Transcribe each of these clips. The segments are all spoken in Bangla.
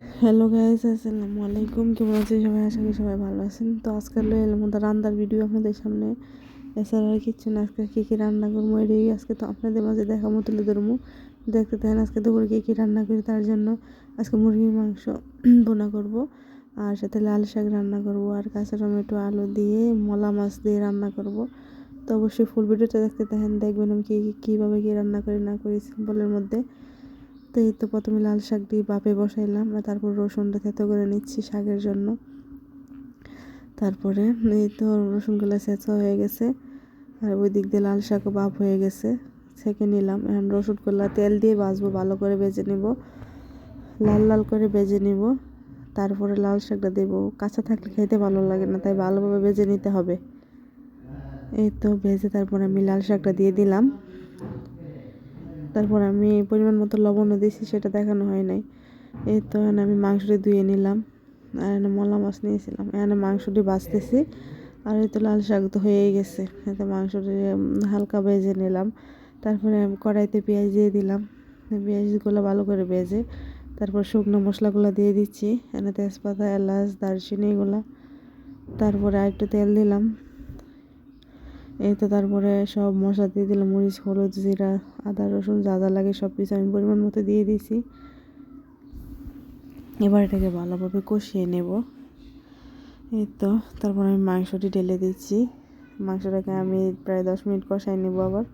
হ্যালো গাইস, আসসালামু আলাইকুম। কেমন আছেন সবাই? আশা করি সবাই ভালো আছেন। তো আজকাল এর মধ্যে রান্নার ভিডিও আপনাদের সামনে। এছাড়া আর কিছু না, আজকে কী কী রান্না করবো এটাই আজকে তো আপনাদের মাঝে দেখাবো, তুলে ধরবো। দেখতে থাকেন আজকে দুপুরে কী কী রান্না করি। তার জন্য আজকে মুরগির মাংস বোনা করব, আর সাথে লাল শাক রান্না করব, আর কাঁচা টমেটো আলু দিয়ে মলা মাছ দিয়ে রান্না করব। তো অবশ্যই ফুল ভিডিওটা দেখতে থাকেন, দেখবেন আমি কীভাবে কী রান্না করি না করি সিম্পলের মধ্যে। তো এই তো প্রথমে লাল শাক দিয়ে বাপে বসাইলাম, আর তারপর রসুনটা থেতো করে নিচ্ছি শাকের জন্য। তারপরে এই তো রসুনগুলো ছেঁচা হয়ে গেছে, আর ওই দিক দিয়ে লাল শাকও বাপ হয়ে গেছে, ছেঁকে নিলাম। এখন রসুনগুলো তেল দিয়ে ভাজবো, ভালো করে ভেজে নেব, লাল লাল করে ভেজে নেব। তারপরে লাল শাকটা দেবো, কাঁচা থাকলে খেতে ভালো লাগে না, তাই ভালোভাবে ভেজে নিতে হবে। এই তো ভেজে তারপর আমি লাল শাকটা দিয়ে দিলাম। তারপর আমি পরিমাণ মতো লবণও দিয়েছি, সেটা দেখানো হয় নাই। এই তো এখানে আমি মাংসটি ধুয়ে নিলাম, আর এখানে মলা মাছ নিয়েছিলাম। এখানে মাংসটি ভাজতেছি, আর এই তো লাল শাক তো হয়েই গেছে। এতে মাংসটি হালকা ভেজে নিলাম। তারপরে আমি কড়াইতে পেঁয়াজ দিয়ে দিলাম, পেঁয়াজগুলো ভালো করে ভেজে তারপর শুকনো মশলাগুলো দিয়ে দিচ্ছি। এখানে তেজপাতা, এলাচ, দারচিনি এগুলো। তারপরে আরেকটু তেল দিলাম। এই তো তারপরে সব মশলা দিয়ে দিলাম, মরিচ, হলুদ, জিরা, আদা, রসুন যা যা লাগে সব কিছু আমি পরিমাণ মতো দিয়ে দিয়েছি। এবার এটাকে ভালোভাবে কষিয়ে নেব। এই তো তারপর আমি মাংসটি ঢেলে দিচ্ছি। মাংসটাকে আমি প্রায় 10 মিনিট কষাই নেব, আবার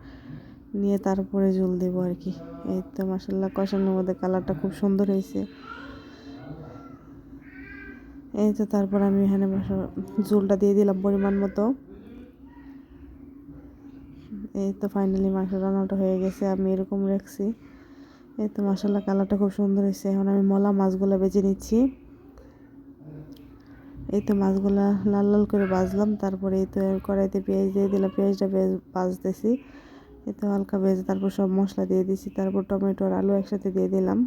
নিয়ে তারপরে ঝোল দেবো আর কি। এই তো মাশাআল্লাহ কষানোর মধ্যে কালারটা খুব সুন্দর হয়েছে। এই তো তারপর আমি এখানে ঝোলটা দিয়ে দিলাম পরিমাণ মতো। এই তো ফাইনালি মাংস রান্নাটা হয়ে গেছে, আমি এরকম রাখছি। এই তো মাশাআল্লাহ কালারটা খুব সুন্দর হয়েছে। এখন আমি মলা মাছগুলো ভেজে নিচ্ছি। এই তো মাছগুলা লাল লাল করে ভাজলাম। তারপরে এই তো কড়াইতে পেঁয়াজ দিয়ে দিলাম, পেঁয়াজটা ভাজতেছি। এই তো হালকা ভেজে তারপর সব মশলা দিয়ে দিছি। তারপর টমেটো আর আলু একসাথে দিয়ে দিলাম।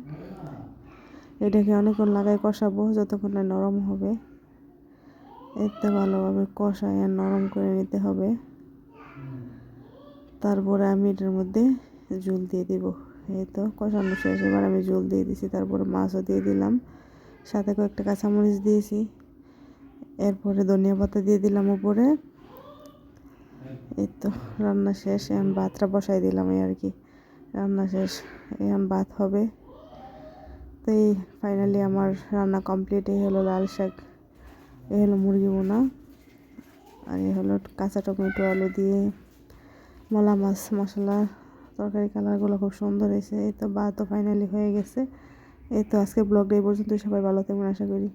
এটাকে অনেকক্ষণ লাগায় কষাবো, যতক্ষণ না নরম হবে। এতে ভালোভাবে কষায় আর নরম করে নিতে হবে। তারপরে আমি এটার মধ্যে ঝোল দিয়ে দিব। এই তো কষানো শেষ, এবার আমি ঝোল দিয়ে দিছি। তারপরে মাছও দিয়ে দিলাম, সাথে কয়েকটা কাঁচামরিচ দিয়েছি। এরপরে ধনিয়া পাতা দিয়ে দিলাম উপরে। এই তো রান্না শেষ, এখন ভাতটা বসাই দিলাম। এই আর কি, রান্না শেষ, এখন ভাত হবে। তো এই ফাইনালি আমার রান্না কমপ্লিট। এই হলো লাল শাক, এই হলো মুরগি বোনা, আর এই হলো কাঁচা টমেটো আলু দিয়ে মলা মাছ মশলা তরকারি। কালারগুলো খুব সুন্দর হয়েছে। এই তো ভাতও ফাইনালি হয়ে গেছে। এই তো আজকে ব্লগটা এই পর্যন্ত। সবাই ভালো থাকবেন আশা করি।